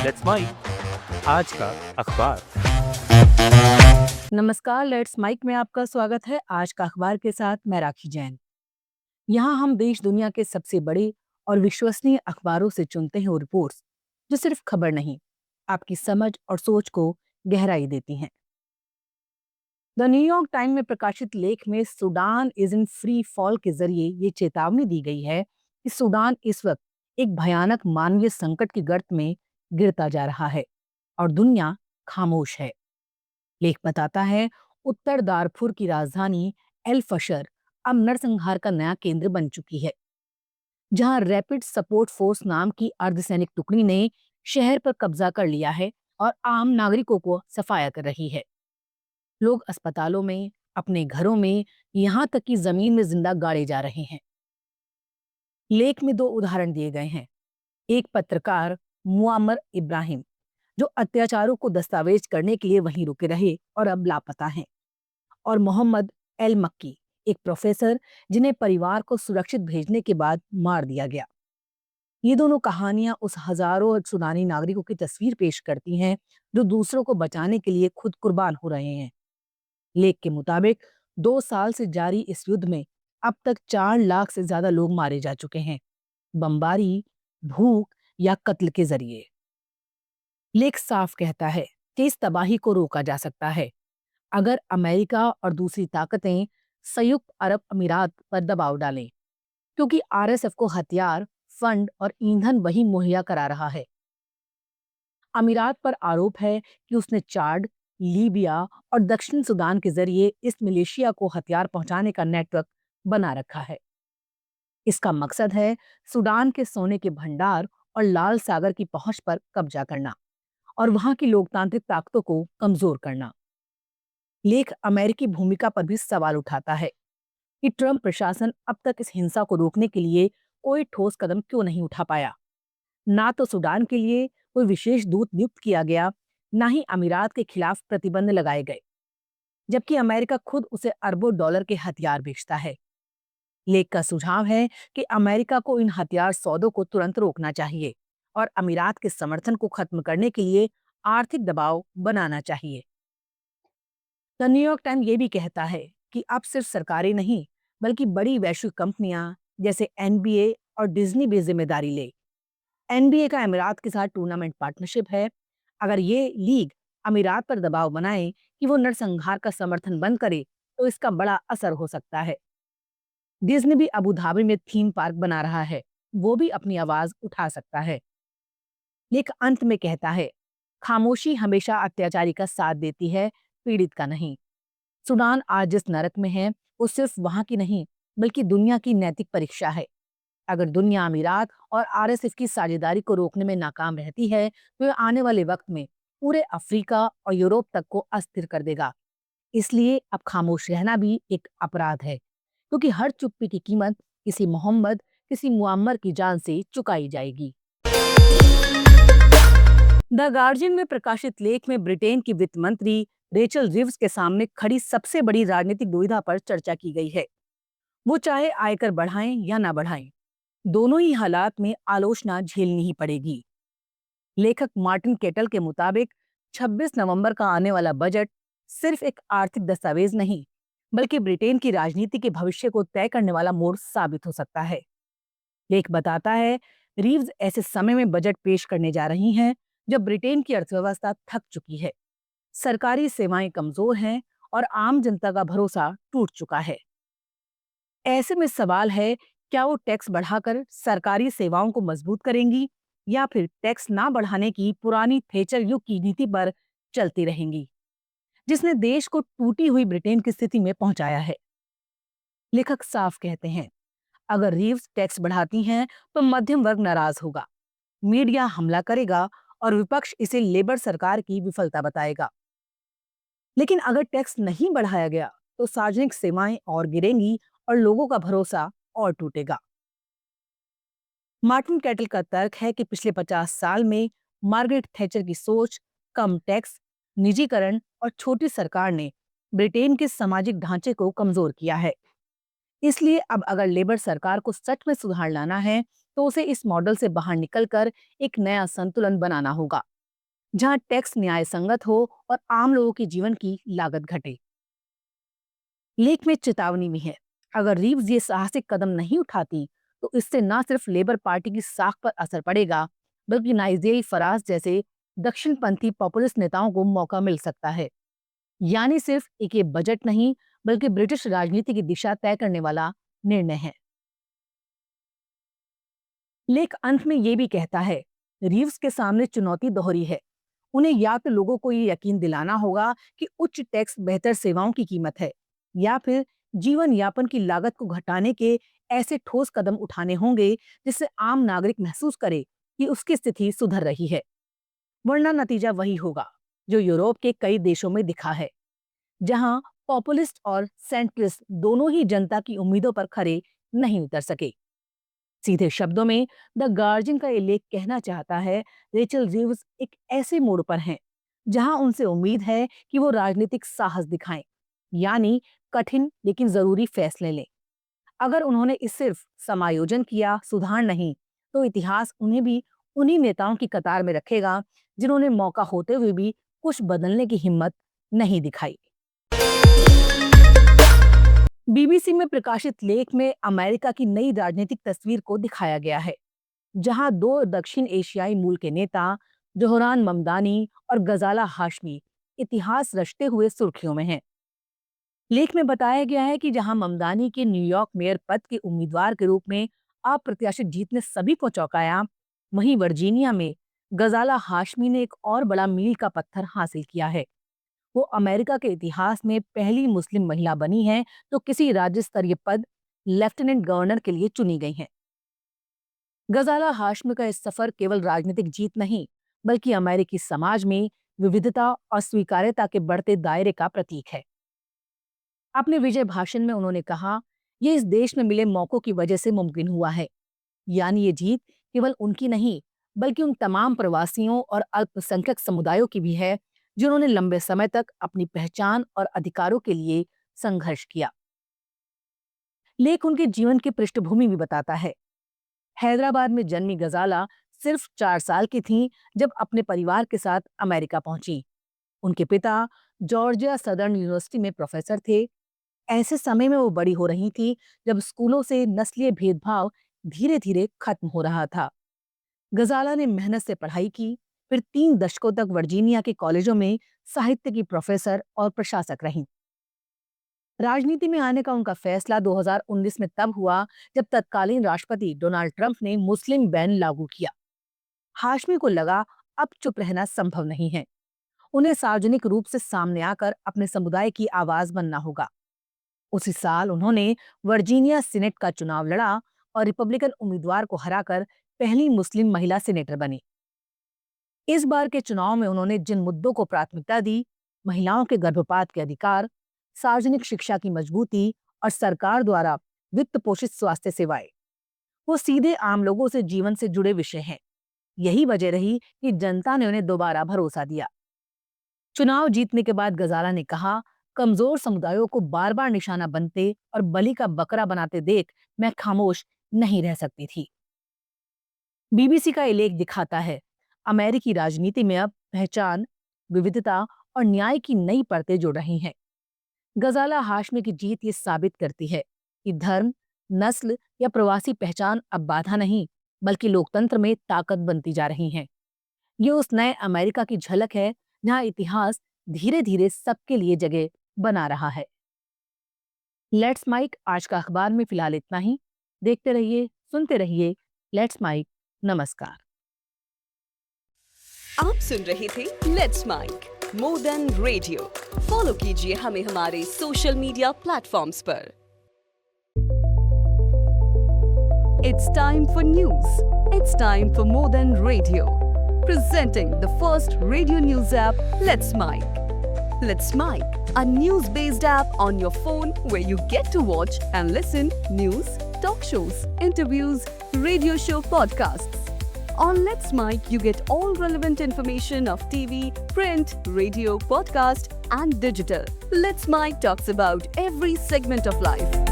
Let's mic आज का अखबार। नमस्कार, लेट्स माइक में आपका स्वागत है। आज का अखबार के साथ मैं राखी जैन। यहाँ हम देश दुनिया के सबसे बड़े और विश्वसनीय अखबारों से चुनते हैं वो रिपोर्ट्स जो सिर्फ खबर नहीं, आपकी समझ और सोच को गहराई देती हैं। द न्यूयॉर्क टाइम में प्रकाशित लेख में Sudan is in free fall के जरिए ये चेतावनी दी गई है कि सूडान इस वक्त एक भयानक मानवीय संकट की गर्त में गिरता जा रहा है और दुनिया खामोश है। लेख बताता है उत्तर दारफुर की राजधानी एल फशर अब नरसंहार का नया केंद्र बन चुकी है, जहां रैपिड सपोर्ट फोर्स नाम की अर्धसैनिक टुकड़ी ने शहर पर कब्जा कर लिया है और आम नागरिकों को सफाया कर रही है। लोग अस्पतालों में, अपने घरों में, यहाँ तक कि जमीन में जिंदा गाड़े जा रहे हैं। लेख में दो उदाहरण दिए गए हैं। एक पत्रकार मुआम्मर इब्राहिम, जो अत्याचारों को दस्तावेज करने के लिए वहीं रुके रहे और अब लापता हैं, और मोहम्मद एल मक्की, एक प्रोफेसर जिन्हें परिवार को सुरक्षित भेजने के बाद मार दिया गया। ये दोनों कहानियां उस हजारों सूडानी नागरिकों की तस्वीर पेश करती हैं जो दूसरों को बचाने के लिए खुद कुर्बान हो रहे हैं। लेख के मुताबिक 2 साल से जारी इस युद्ध में अब तक 4 लाख से ज्यादा लोग मारे जा चुके हैं, बमबारी, भूख या कत्ल के जरिए। लेख साफ कहता है कि इस तबाही को रोका जा सकता है अगर अमेरिका और दूसरी ताकतें संयुक्त अरब अमीरात पर दबाव डालें, क्योंकि आरएसएफ को हथियार, फंड और ईंधन वही मुहैया करा रहा है। अमीरात पर आरोप है कि उसने चाड, लीबिया और दक्षिण सूडान के जरिए इस मिलिशिया को हथियार पहुंचाने का नेटवर्क बना रखा है। इसका मकसद है सूडान के सोने के भंडार और लाल सागर की पहुंच पर कब्जा करना और वहां की लोकतांत्रिक ताकतों को कमजोर करना। लेख अमेरिकी भूमिका पर भी सवाल उठाता है कि ट्रंप प्रशासन अब तक इस हिंसा को रोकने के लिए कोई ठोस कदम क्यों नहीं उठा पाया। ना तो सूडान के लिए कोई विशेष दूत नियुक्त किया गया, ना ही अमीरात के खिलाफ प्रतिबंध लगाए गए, जबकि अमेरिका खुद उसे अरबों डॉलर के हथियार बेचता है। लेख का सुझाव है कि अमेरिका को इन हथियार सौदों को तुरंत रोकना चाहिए और अमीरात के समर्थन को खत्म करने के लिए आर्थिक दबाव बनाना चाहिए। द न्यूयॉर्क टाइम ये भी कहता है कि अब सिर्फ सरकारें नहीं, बल्कि बड़ी वैश्विक कंपनियां जैसे एनबीए और डिज्नी भी जिम्मेदारी ले। एनबीए का अमीरात के साथ टूर्नामेंट पार्टनरशिप है। अगर ये लीग अमीरात पर दबाव बनाए कि वो नरसंहार का समर्थन बंद करे, तो इसका बड़ा असर हो सकता है। डिज्नी भी अबू धाबी में थीम पार्क बना रहा है, वो भी अपनी आवाज उठा सकता है। लेख अंत में कहता है, खामोशी हमेशा अत्याचारी का साथ देती है, पीड़ित का नहीं। सूडान आज जिस नरक में है, वो सिर्फ वहां की नहीं, बल्कि दुनिया की नैतिक परीक्षा है। अगर दुनिया अमीरात और आरएसएफ की साझेदारी को रोकने में नाकाम रहती है, तो ये आने वाले वक्त में पूरे अफ्रीका और यूरोप तक को अस्थिर कर देगा। इसलिए अब खामोश रहना भी एक अपराध है, क्योंकि हर चुप्पी की कीमत किसी मोहम्मद, किसी मुअम्मर की जान से चुकाई जाएगी। द गार्जियन में प्रकाशित लेख में ब्रिटेन की वित्त मंत्री रेचल रिव्स के सामने खड़ी सबसे बड़ी राजनीतिक दुविधा पर चर्चा की गई है। वो चाहे आयकर बढ़ाएं या ना बढ़ाएं, दोनों ही हालात में आलोचना झेलनी ही पड़ेगी। लेखक मार्टिन केटल के मुताबिक 26 नवंबर का आने वाला बजट सिर्फ एक आर्थिक दस्तावेज नहीं, बल्कि ब्रिटेन की राजनीति के भविष्य को तय करने वाला मोड़ साबित हो सकता है। लेख बताता है, रीव्स ऐसे समय में बजट पेश करने जा रही हैं जब ब्रिटेन की अर्थव्यवस्था थक चुकी है, सरकारी सेवाएं कमजोर हैं और आम जनता का भरोसा टूट चुका है। ऐसे में सवाल है, क्या वो टैक्स बढ़ाकर सरकारी सेवाओं को मजबूत करेंगी या फिर टैक्स ना बढ़ाने की पुरानी थेचर युग की नीति पर चलती रहेंगी, जिसने देश को टूटी हुई ब्रिटेन की स्थिति में पहुंचाया है। लेखक साफ कहते हैं, अगर रीव्स टैक्स बढ़ाती हैं तो मध्यम वर्ग नाराज होगा, मीडिया हमला करेगा और विपक्ष इसे लेबर सरकार की विफलता बताएगा। लेकिन अगर टैक्स नहीं बढ़ाया गया तो सार्वजनिक सेवाएं और गिरेंगी और लोगों का भरोसा और टूटेगा। मार्टिन कैटल का तर्क है कि पिछले 50 साल में मार्गरेट थैचर की सोच, कम टैक्स, निजीकरण और छोटी सरकार ने ब्रिटेन के सामाजिक ढांचे को कमजोर किया है। इसलिए अब अगर लेबर सरकार को सच में सुधार लाना है, तो उसे इस मॉडल से बाहर निकलकर एक नया संतुलन बनाना होगा। जहां टैक्स न्याय संगत हो और आम लोगों के जीवन की लागत घटे। लेख में चेतावनी भी है, अगर रीव्स ये साहसिक कदम नहीं उठाती तो इससे न सिर्फ लेबर पार्टी की साख पर असर पड़ेगा, बल्कि नाइजेल फराज जैसे दक्षिणपंथी पॉपुलिस्ट नेताओं को मौका मिल सकता है। यानी सिर्फ एक ये बजट नहीं, बल्कि ब्रिटिश राजनीति की दिशा तय करने वाला निर्णय है। लेख अंत में ये भी कहता है, रीव्स के सामने चुनौती दोहरी है। उन्हें या तो लोगों को ये यकीन दिलाना होगा कि उच्च टैक्स बेहतर सेवाओं की कीमत है, या फिर जीवन यापन की लागत को घटाने के ऐसे ठोस कदम उठाने होंगे जिससे आम नागरिक महसूस करे कि उसकी स्थिति सुधर रही है। वरना नतीजा वही होगा जो यूरोप के कई देशों में दिखा है, जहां पॉपुलिस्ट और सेंट्रिस्ट दोनों ही जनता की उम्मीदों पर खरे नहीं उतर सके। सीधे शब्दों में द गार्जियन का ये लेख कहना चाहता है, रेचल रीव्स एक ऐसे मोड़ पर हैं जहां उनसे उम्मीद है कि वो राजनीतिक साहस दिखाएं, यानी कठिन लेकिन जरूरी फैसले लें। अगर उन्होंने इस सिर्फ समायोजन किया, सुधार नहीं, तो इतिहास उन्हें भी उन्हीं नेताओं की कतार में रखेगा जिन्होंने मौका होते हुए भी कुछ बदलने की हिम्मत नहीं दिखाई। बीबीसी में प्रकाशित लेख में अमेरिका की नई राजनीतिक तस्वीर को दिखाया गया है, जहां दो दक्षिण एशियाई मूल के नेता जोहरान ममदानी और गजाला हाशमी इतिहास रचते हुए सुर्खियों में हैं। लेख में बताया गया है कि जहां ममदानी के न्यूयॉर्क मेयर पद के उम्मीदवार के रूप में अप्रत्याशित जीत ने सभी को चौंकाया, वहीं वर्जीनिया में गजाला हाशमी ने एक और बड़ा मील का पत्थर हासिल किया है। वो अमेरिका के इतिहास में पहली मुस्लिम महिला बनी हैं तो किसी राज्य स्तरीय पद लेफ्टिनेंट गवर्नर के लिए चुनी गई हैं। गजाला हाशमी का इस सफर केवल राजनीतिक जीत नहीं, बल्कि अमेरिकी समाज में विविधता और स्वीकार्यता के बढ़ते दायरे का प्रतीक है। अपने विजय भाषण में उन्होंने कहा, यह इस देश में मिले मौकों की वजह से मुमकिन हुआ है। यानी ये जीत केवल उनकी नहीं, बल्कि उन तमाम प्रवासियों और अल्पसंख्यक समुदायों की भी है जिन्होंने लंबे समय तक अपनी पहचान और अधिकारों के लिए संघर्ष किया। लेख उनके जीवन की पृष्ठभूमि भी बताता है। हैदराबाद में जन्मी गजाला सिर्फ 4 साल की थीं जब अपने परिवार के साथ अमेरिका पहुंची। उनके पिता जॉर्जिया सदर्न यूनिवर्सिटी में प्रोफेसर थे। ऐसे समय में वो बड़ी हो रही थी जब स्कूलों से नस्लीय भेदभाव धीरे धीरे खत्म हो रहा था। गजाला ने मेहनत से पढ़ाई की, फिर 3 दशकों तक वर्जीनिया के कॉलेजों में साहित्य की प्रोफेसर और प्रशासक रहीं। राजनीति में आने का उनका फैसला 2019 में तब हुआ जब तत्कालीन राष्ट्रपति डोनाल्ड ट्रंप ने मुस्लिम बैन लागू किया। हाशमी को लगा अब चुप रहना संभव नहीं है, उन्हें सार्वजनिक रूप से सामने आकर अपने समुदाय की आवाज बनना होगा। उसी साल उन्होंने वर्जीनिया सीनेट का चुनाव लड़ा और रिपब्लिकन उम्मीदवार को हराकर पहली मुस्लिम महिला सीनेटर बनी। इस बार के चुनाव में उन्होंने जिन मुद्दों को प्राथमिकता दी, महिलाओं के गर्भपात के अधिकार, सार्वजनिक शिक्षा की मजबूती और सरकार द्वारा वित्त पोषित स्वास्थ्य सेवाएं, वो सीधे आम लोगों से जीवन से जुड़े विषय हैं। यही वजह रही कि जनता ने उन्हें दोबारा भरोसा दिया। चुनाव जीतने के बाद गजाला ने कहा, कमजोर समुदायों को बार बार निशाना बनते और बलि का बकरा बनाते देख मैं खामोश नहीं रह सकती थी। बीबीसी का ये लेख दिखाता है, अमेरिकी राजनीति में अब पहचान, विविधता और न्याय की नई परतें जुड़ रही हैं। गजाला हाशमी की जीत ये साबित करती है कि धर्म, नस्ल या प्रवासी पहचान अब बाधा नहीं, बल्कि लोकतंत्र में ताकत बनती जा रही हैं। ये उस नए अमेरिका की झलक है जहां इतिहास धीरे धीरे सबके लिए जगह बना रहा है। लेट्स माइक आज का अखबार में फिलहाल इतना ही। देखते रहिए, सुनते रहिए लेट्स माइक। नमस्कार। आप सुन रहे थे let's mike more than radio. Follow कीजिए हमें हमारे सोशल मीडिया प्लेटफॉर्म्स पर। It's time for news. It's time for more than radio. Presenting the first radio news app, Let's Mic. Let's Mic, a news-based app on your phone where you get to watch and listen news, talk shows, interviews, radio show podcasts. On Let's Mic, you get all relevant information of TV, print, radio, podcast, and digital. Let's Mic talks about every segment of life.